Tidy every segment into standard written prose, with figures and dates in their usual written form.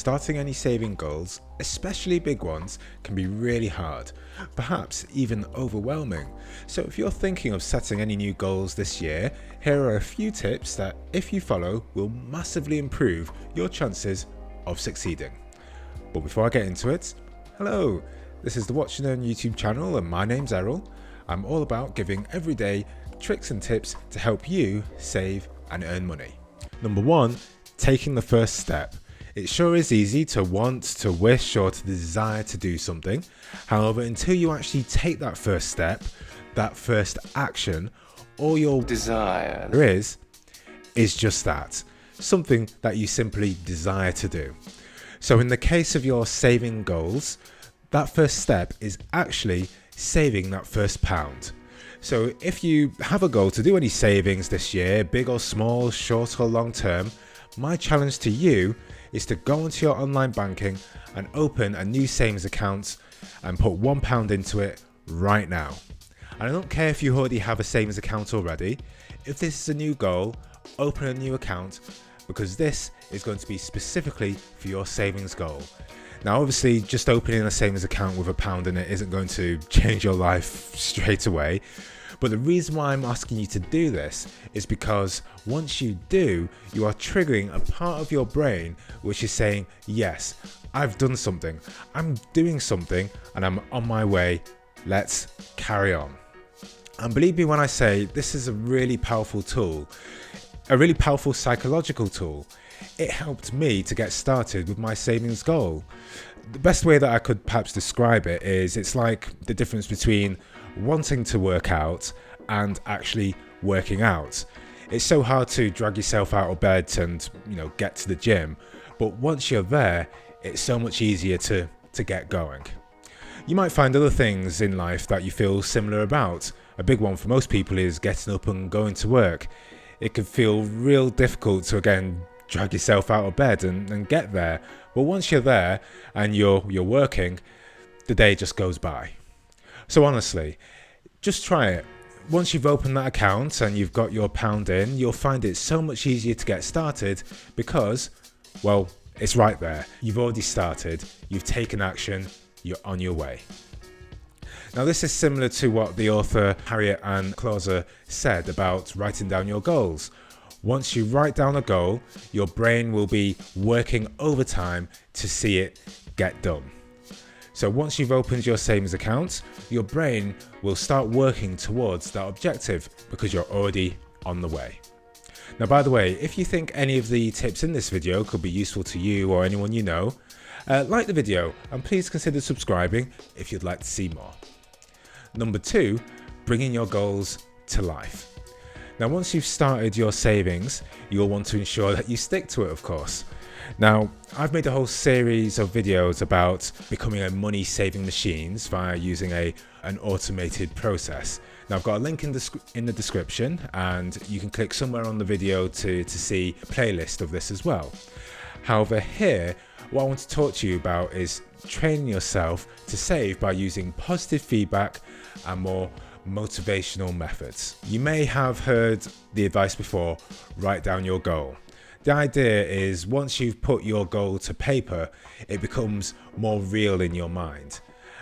Starting any saving goals, especially big ones, can be really hard, perhaps even overwhelming. So if you're thinking of setting any new goals this year, here are a few tips that, if you follow, will massively improve your chances of succeeding. But before I get into it, hello, this is the Watch and Earn YouTube channel and my name's Errol. I'm all about giving everyday tricks and tips to help you save and earn money. Number 1, taking the first step. It sure is easy to want, to wish, or to desire to do something. However, until you actually take that first step, that first action, all your desire is just that, something that you simply desire to do. So in the case of your saving goals, that first step is actually saving that first pound. So if you have a goal to do any savings this year, big or small, short or long term, my challenge to you is to go onto your online banking and open a new savings account and put £1 into it right now. And I don't care if you already have a savings account already. If this is a new goal, open a new account, because this is going to be specifically for your savings goal. Now obviously just opening a savings account with £1 in it isn't going to change your life straight away. But the reason why I'm asking you to do this is because once you do, you are triggering a part of your brain which is saying, yes, I've done something, I'm doing something, and I'm on my way, let's carry on. And believe me when I say this is a really powerful tool, a really powerful psychological tool. It helped me to get started with my savings goal. The best way that I could perhaps describe it is it's like the difference between wanting to work out and actually working out. It's so hard to drag yourself out of bed and get to the gym, but once you're there, it's so much easier to get going. You might find other things in life that you feel similar about. A big one for most people is getting up and going to work. It can feel real difficult to again drag yourself out of bed and get there, but once you're there and you're working, the day just goes by. So honestly, just try it. Once you've opened that account and you've got your pound in, you'll find it so much easier to get started because, well, it's right there. You've already started, you've taken action, you're on your way. Now this is similar to what the author Harriet Ann Clauser said about writing down your goals. Once you write down a goal, your brain will be working overtime to see it get done. So once you've opened your savings account, your brain will start working towards that objective because you're already on the way. Now, by the way, if you think any of the tips in this video could be useful to you or anyone you know, like the video and please consider subscribing if you'd like to see more. Number 2, bringing your goals to life. Now, once you've started your savings, you'll want to ensure that you stick to it, of course. Now, I've made a whole series of videos about becoming a money saving machine via using an automated process. Now, I've got a link in the description and you can click somewhere on the video to see a playlist of this as well. However, here, what I want to talk to you about is training yourself to save by using positive feedback and more motivational methods. You may have heard the advice before, write down your goal. The idea is once you've put your goal to paper, it becomes more real in your mind.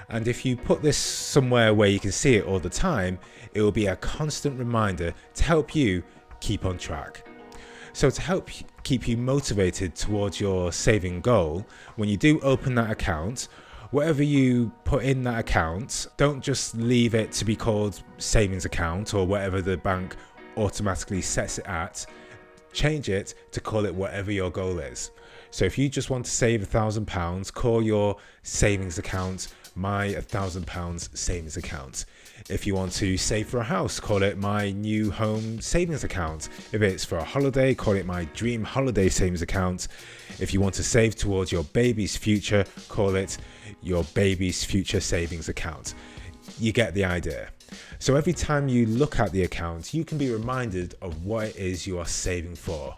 And if you put this somewhere where you can see it all the time, it will be a constant reminder to help you keep on track. So to help keep you motivated towards your saving goal, when you do open that account, whatever you put in that account, don't just leave it to be called savings account or whatever the bank automatically sets it at. Change it to call it whatever your goal is. So if you just want to save £1,000, call your savings account my £1,000 savings account. If you want to save for a house, call it my new home savings account. If it's for a holiday, call it my dream holiday savings account. If you want to save towards your baby's future, call it your baby's future savings account. You get the idea. So every time you look at the account, you can be reminded of what it is you are saving for.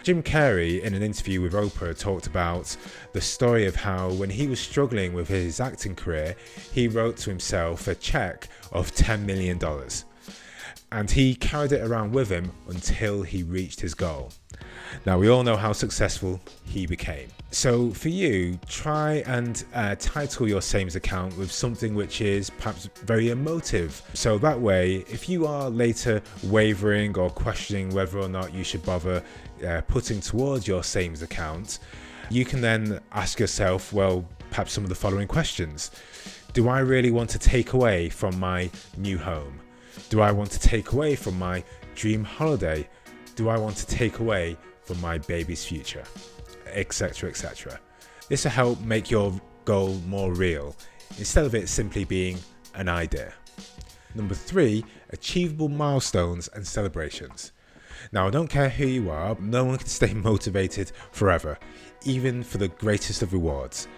Jim Carrey, in an interview with Oprah, talked about the story of how when he was struggling with his acting career, he wrote to himself a check of $10 million. And he carried it around with him until he reached his goal. Now, we all know how successful he became. So for you, try and title your savings account with something which is perhaps very emotive. So that way, if you are later wavering or questioning whether or not you should bother putting towards your savings account, you can then ask yourself, well, perhaps some of the following questions. Do I really want to take away from my new home? Do I want to take away from my dream holiday? Do I want to take away from my baby's future? Etc, etc. This will help make your goal more real, instead of it simply being an idea. Number 3, achievable milestones and celebrations. Now, I don't care who you are, no one can stay motivated forever, even for the greatest of rewards.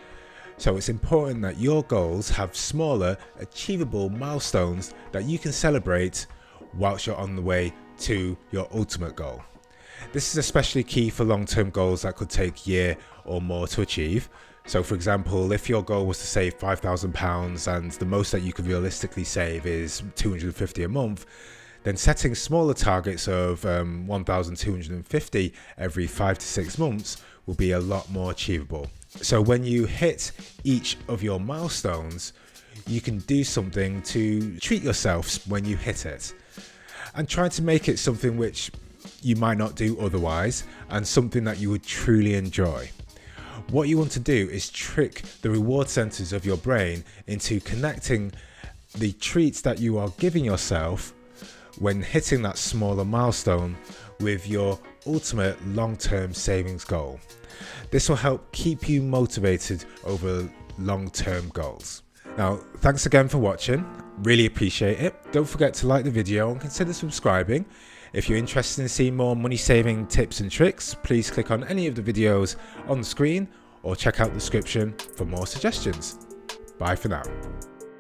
So it's important that your goals have smaller, achievable milestones that you can celebrate whilst you're on the way to your ultimate goal. This is especially key for long-term goals that could take a year or more to achieve. So for example, if your goal was to save £5,000 and the most that you could realistically save is $250 a month, then setting smaller targets of 1,250 every 5 to 6 months will be a lot more achievable. So when you hit each of your milestones, you can do something to treat yourself when you hit it. And try to make it something which you might not do otherwise, and something that you would truly enjoy. What you want to do is trick the reward centers of your brain into connecting the treats that you are giving yourself when hitting that smaller milestone with your ultimate long-term savings goal. This will help keep you motivated over long-term goals. Now, thanks again for watching. Really appreciate it. Don't forget to like the video and consider subscribing. If you're interested in seeing more money saving tips and tricks, please click on any of the videos on the screen or check out the description for more suggestions. Bye for now.